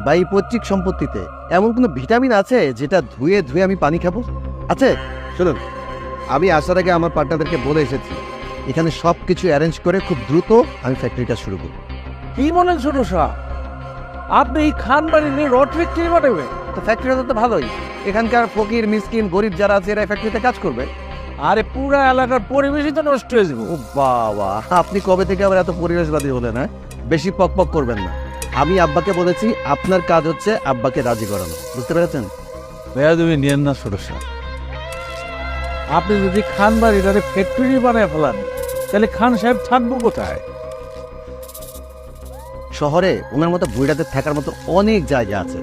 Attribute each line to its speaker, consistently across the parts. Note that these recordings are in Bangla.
Speaker 1: বা এই পৈতৃক সম্পত্তিতে এমন কোনো ভিটামিন আছে যেটা ধুয়ে ধুয়ে আমি পানি খাবো? আছে? শুনুন, আমি আসার আগে আমার পার্টনারদেরকে বলে এসেছি এখানে সব কিছু অ্যারেঞ্জ করে খুব দ্রুত আমি ফ্যাক্টরিটা শুরু করব।
Speaker 2: কি বলেন ছোট সাহেব, আপনি এই খান বাড়ি নিয়ে রড ফ্যাক্টরি বানাবে?
Speaker 1: তো ফ্যাক্টরিটা তো ভালোই, এখানকার ফকির মিসকিন গরিব যারা আছে এরা ফ্যাক্টরিতে কাজ করবে।
Speaker 2: আরে পুরা এলাকার পরিবেশই তো নষ্ট হয়ে যাবে।
Speaker 1: ও বাবা, আপনি কবে থেকে আবার এত পরিবেশবাদী হলেন? হ্যাঁ, বেশি পক করবেন না। আমি আব্বাকে বলেছি আপনার কাজ হচ্ছে আব্বাকে রাজি করানো, বুঝতে পেরেছেন?
Speaker 2: ভাইয়া তুমি নিয়েন না ছোট সাহেব, আপনি যদি খান বাড়িটারে ফ্যাক্টরি বানায় ফেলান তাহলে খান সাহেব থাকবো কোথায়?
Speaker 1: শহরে ওনার মতো বুড়াদের থাকার মতো অনেক জায়গা আছে,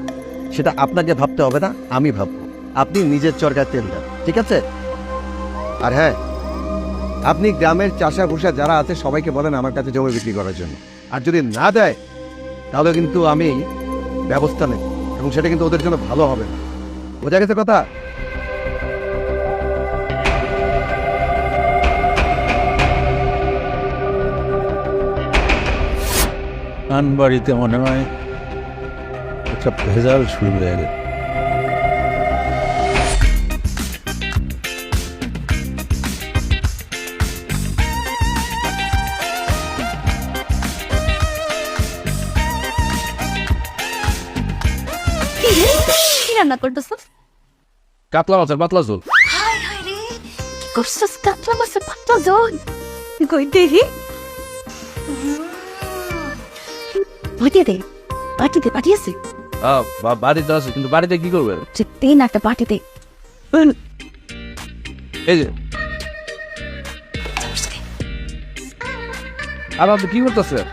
Speaker 1: সেটা আপনাকে ভাবতে হবে না, আমি ভাববো। আপনি নিজের চরকায় তেল দেন, ঠিক আছে? আর হ্যাঁ, আপনি গ্রামের চাষা ভুষা যারা আছে সবাইকে বলেন আমার কাছে জমি বিক্রি করার জন্য। আর যদি না দেয় তাহলে কিন্তু আমি ব্যবস্থা নেব, এবং সেটা কিন্তু ওদের জন্য ভালো হবে না। বোঝা গেছে কথা?
Speaker 2: খান বাড়িতে মনে হয় একটা ভেজাল শুরু হয়ে গেছে।
Speaker 3: কি রান্না করতেছ?
Speaker 2: কাতলা মাছের পাতলা ঝোল।
Speaker 3: হাই হাই রে, করছস কাতলা মাছের পাতলা ঝোল? কই দেখি। পাটিতে পাঠিয়েছে।
Speaker 2: বাড়িতে আছে, কিন্তু বাড়িতে কি করবে?
Speaker 3: যে তিন একটা পাটিতে।
Speaker 2: এই যে আর আপনি কি করতেছেন?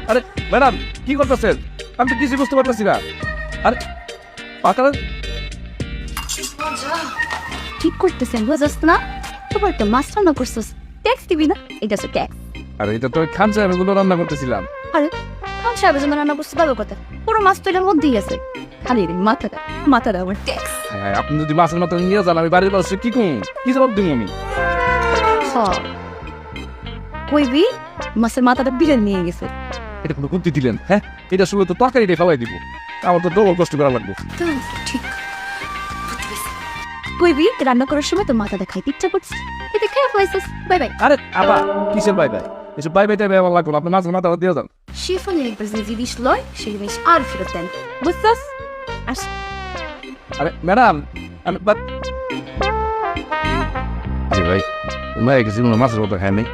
Speaker 2: আরে ম্যাডাম, কি করতেছেন? আমি তো কিছু বুঝতে পারতেছি না। আরে পাকা
Speaker 3: ঠিক করতেছেন, বুঝছস না? তোমার একটা মাছ রান্না করছস, ট্যাক্স দিবি না? এটা তো ট্যাক্স।
Speaker 2: আরে এটা তো খান সাহেব গুলো রান্না করতেছিলাম।
Speaker 3: আরে খান সাহেবের জন্য রান্না করতে পারবো কথা? পুরো মাছ তো এটার মধ্যেই আছে, খালি রে মাথাটা আমার ট্যাক্স।
Speaker 2: হ্যাঁ, আপনি যদি মাছের মাথা নিয়ে যান, আমি বাড়ির পাশে কি করুন? কি জবাব দিব আমি?
Speaker 3: কইবি মাছের মাথাটা বিরিয়ানি নিয়ে গেছে।
Speaker 2: এটা কোনো বুদ্ধি দিলেন? হ্যাঁ, এটা শুধু তো তরকারিটাই ফেলাই দিব, আমার তো ডবল কষ্ট করা লাগবে।
Speaker 3: ঠিক কইবি রান্না করার সময় তো মাথাটা খাইতে ইচ্ছা করছে, এতে খেয়ে ফেলাইছিস। Bye bye.
Speaker 2: আরে আবার কিসের বাই বাই? এসব বাই বাই টাই আমার লাগবে না, আপনি মাছের মাথা দিয়ে যান।
Speaker 3: শিফনে একবার যে জিনিস লয় সেই জিনিস আর ফেরত দেন, বুঝছস? আস।
Speaker 2: আরে ম্যাডাম, আমি জি ভাই, মাছের মাথা খাই নাই।